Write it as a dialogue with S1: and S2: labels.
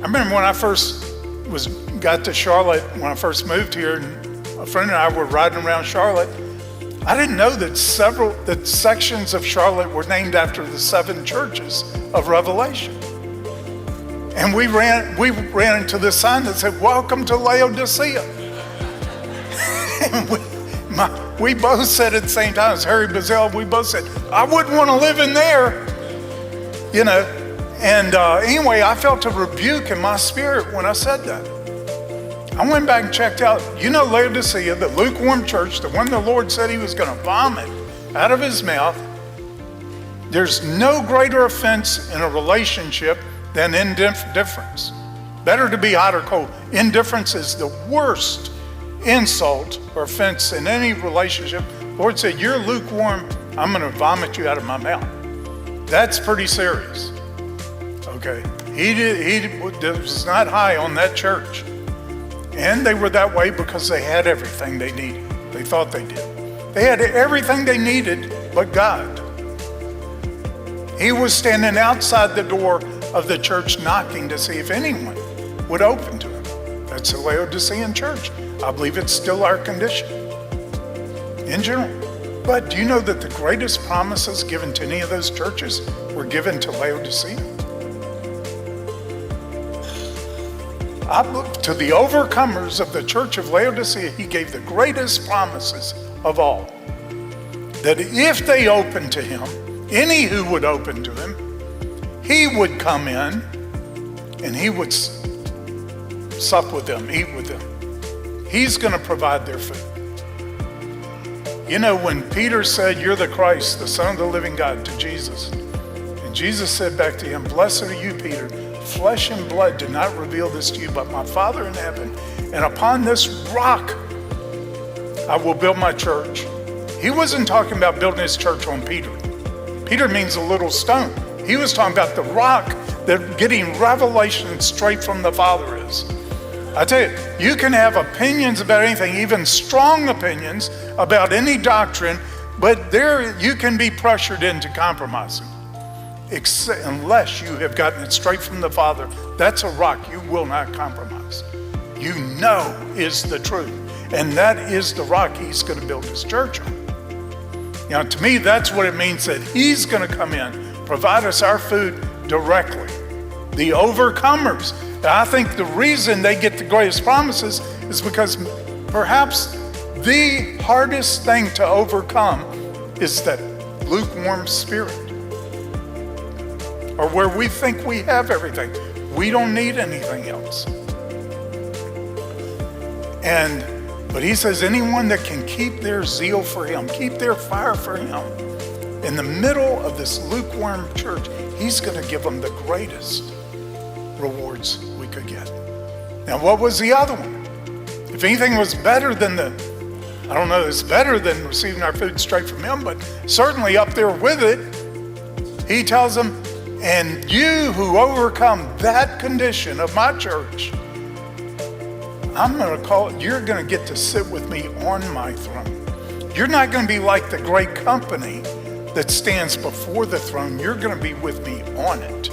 S1: remember when I first got to Charlotte, when I first moved here, and a friend and I were riding around Charlotte. I didn't know that sections of Charlotte were named after the 7 churches of Revelation. And we ran into this sign that said, "Welcome to Laodicea." And we both said at the same time, as Harry Bazell, we both said, "I wouldn't want to live in there." You know, and anyway, I felt a rebuke in my spirit when I said that. I went back and checked out, Laodicea, the lukewarm church, the one the Lord said he was going to vomit out of his mouth. There's no greater offense in a relationship than indifference. Better to be hot or cold. Indifference is the worst insult or offense in any relationship. The Lord said, "You're lukewarm, I'm going to vomit you out of my mouth." That's pretty serious. Okay, he was not high on that church. And they were that way because they had everything they needed. They thought they did. They had everything they needed but God. He was standing outside the door of the church knocking to see if anyone would open to him. That's the Laodicean church. I believe it's still our condition in general. But do you know that the greatest promises given to any of those churches were given to Laodicea? To the overcomers of the church of Laodicea, he gave the greatest promises of all. That if they opened to him, any who would open to him, he would come in and he would sup with them, eat with them. He's going to provide their food. When Peter said, "You're the Christ, the Son of the living God," to Jesus, and Jesus said back to him, "Blessed are you, Peter. Flesh and blood did not reveal this to you, but my Father in heaven. And upon this rock, I will build my church." He wasn't talking about building his church on Peter. Peter means a little stone. He was talking about the rock that getting revelation straight from the Father is. I tell you, you can have opinions about anything, even strong opinions about any doctrine, but there you can be pressured into compromising. Unless you have gotten it straight from the Father, that's a rock you will not compromise. Is the truth. And that is the rock he's going to build his church on. To me, that's what it means that he's going to come in, provide us our food directly. The overcomers. I think the reason they get the greatest promises is because perhaps the hardest thing to overcome is that lukewarm spirit. Or where we think we have everything. We don't need anything else. But he says anyone that can keep their zeal for him, keep their fire for him, in the middle of this lukewarm church, he's going to give them the greatest rewards we could get. Now, what was the other one? If anything was better than it's better than receiving our food straight from him, but certainly up there with it, he tells them, "And you who overcome that condition of my church, you're going to get to sit with me on my throne. You're not going to be like the great company that stands before the throne. You're going to be with me on it."